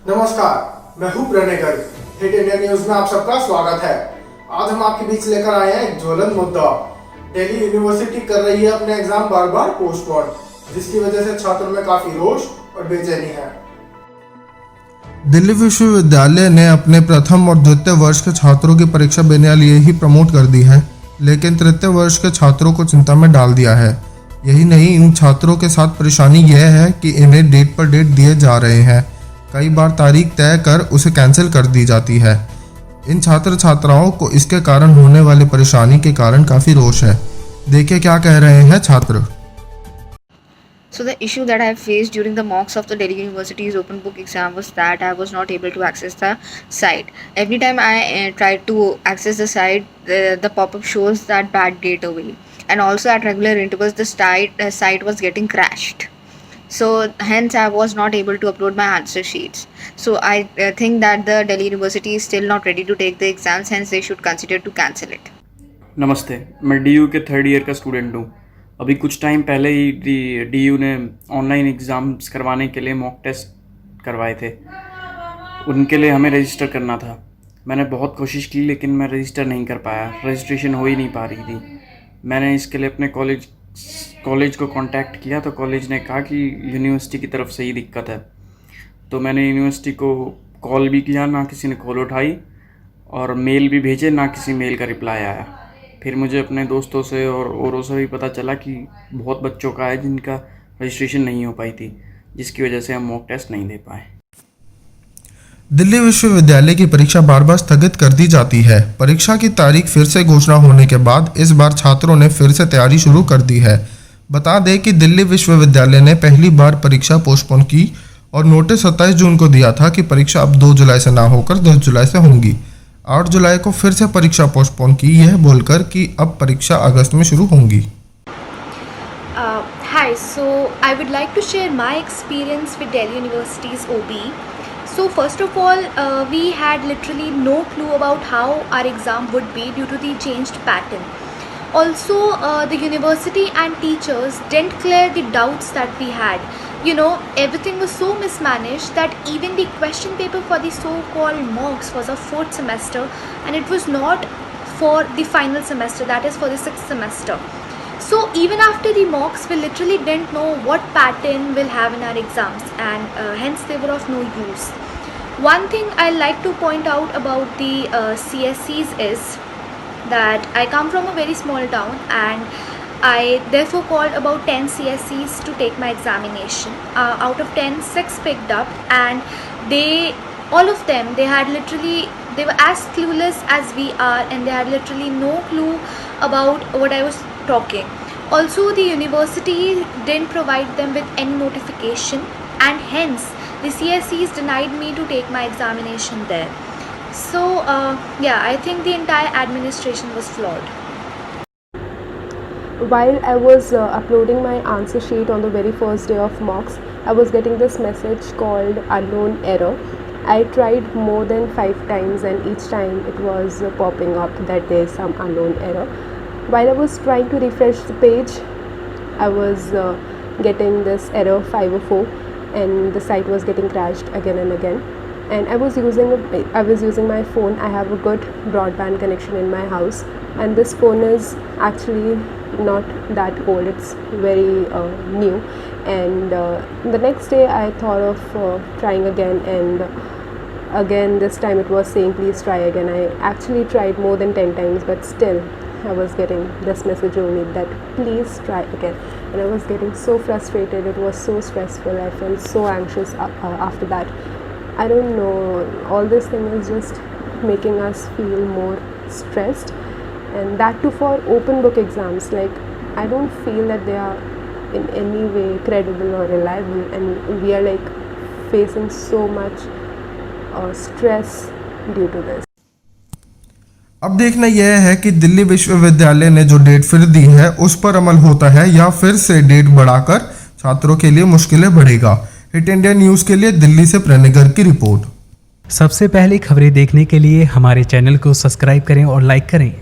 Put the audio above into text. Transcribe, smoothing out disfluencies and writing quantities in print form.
नमस्कार, मैं हूं Pranay Garg. Hit India News में आप सबका स्वागत है। आज हम आपके बीच लेकर आए हैं एक ज्वलंत मुद्दा। दिल्ली यूनिवर्सिटी कर रही है अपने एग्जाम बार बार पोस्टपोन, जिसकी वजह से छात्रों में काफी रोष और बेचैनी है। दिल्ली विश्वविद्यालय ने अपने प्रथम और द्वितीय वर्ष के छात्रों की परीक्षा बिना लिए ही प्रमोट कर दी है, लेकिन तृतीय वर्ष के छात्रों को चिंता में डाल दिया है। यही नहीं, इन छात्रों के साथ परेशानी यह है कि इन्हें डेट पर डेट दिए जा रहे हैं। कई बार तारीख तय कर उसे कैंसिल कर दी जाती है। इन छात्र छात्राओं को इसके कारण होने वाली परेशानी के कारण काफ़ी रोष है। देखिए क्या कह रहे हैं छात्र। So the issue that I faced during the mocks of the Delhi University's open book exam was that I was not able to access the site. Every time I tried to access the site, the pop-up shows that bad date away, and also at regular intervals the site was getting crashed. So hence I was not able to upload my answer sheets. So I think that the Delhi University is still not ready to take the exams, hence they should consider to cancel it. नमस्ते, मैं DU के 3rd year का student हूँ। अभी कुछ time पहले ही DU ने online exams करवाने के लिए मॉक टेस्ट करवाए थे। उनके लिए हमें रजिस्टर करना था। मैंने बहुत कोशिश की, लेकिन मैं रजिस्टर नहीं कर पाया। रजिस्ट्रेशन हो ही नहीं पा रही थी। मैंने इसके लिए अपने कॉलेज को कांटेक्ट किया, तो कॉलेज ने कहा कि यूनिवर्सिटी की तरफ से ही दिक्कत है। तो मैंने यूनिवर्सिटी को कॉल भी किया, ना किसी ने कॉल उठाई, और मेल भी भेजे, ना किसी मेल का रिप्लाई आया। फिर मुझे अपने दोस्तों से और औरों से भी पता चला कि बहुत बच्चों का है जिनका रजिस्ट्रेशन नहीं हो पाई थी, जिसकी वजह से हम मॉक टेस्ट नहीं दे पाए। दिल्ली विश्वविद्यालय की परीक्षा बार बार स्थगित कर दी जाती है। परीक्षा की तारीख फिर से घोषणा होने के बाद इस बार छात्रों ने फिर से तैयारी शुरू कर दी है। बता दें कि दिल्ली विश्वविद्यालय ने पहली बार परीक्षा पोस्टपोन की और नोटिस 27 जून को दिया था कि परीक्षा अब 2 जुलाई से ना होकर 10 जुलाई से होंगी। 8 जुलाई को फिर से परीक्षा पोस्टपोन की, यह बोलकर कि अब परीक्षा अगस्त में शुरू होंगी। Hi, so I would like to share my experience with Delhi University's OB. So first of all, we had literally no clue about how our exam would be due to the changed pattern. Also, the university and teachers didn't clear the doubts that we had. You know, everything was so mismanaged that even the question paper for the so-called mocks was of 4th semester, and it was not for the final semester, that is for the 6th semester. So even after the mocks, we literally didn't know what pattern we'll have in our exams, and hence they were of no use. One thing I like to point out about the CSCs is that I come from a very small town, and I therefore called about 10 CSCs to take my examination. Out of 10, 6 picked up, and all of them, they were as clueless as we are, and they had literally no clue about what I was talking. Also, the university didn't provide them with any notification, and hence the CSCs denied me to take my examination there. So yeah, I think the entire administration was flawed. While I was uploading my answer sheet on the very first day of mocks, I was getting this message called unknown error. I tried more than 5 times, and each time it was popping up that there is some unknown error. While I was trying to refresh the page, I was getting this error 504, and the site was getting crashed again and again. And I was using my phone. I have a good broadband connection in my house, and this phone is actually not that old, it's very new. And the next day I thought of trying again, and again this time it was saying please try again. I actually tried more than 10 times, but still I was getting this message only that please try again, and I was getting so frustrated. It was so stressful. I felt so anxious after that. I don't know, all this thing is just making us feel more stressed, and that too for open book exams. Like, I don't feel that they are in any way credible or reliable, and we are like facing so much stress due to this. अब देखना यह है कि दिल्ली विश्वविद्यालय ने जो date फिर दी है उस पर अमल होता है या फिर से डेट बढ़ाकर छात्रों के लिए मुश्किलें बढ़ेगा। हिट इंडिया न्यूज़ के लिए दिल्ली से प्रणय गर्ग की रिपोर्ट। सबसे पहले खबरें देखने के लिए हमारे चैनल को सब्सक्राइब करें और लाइक करें।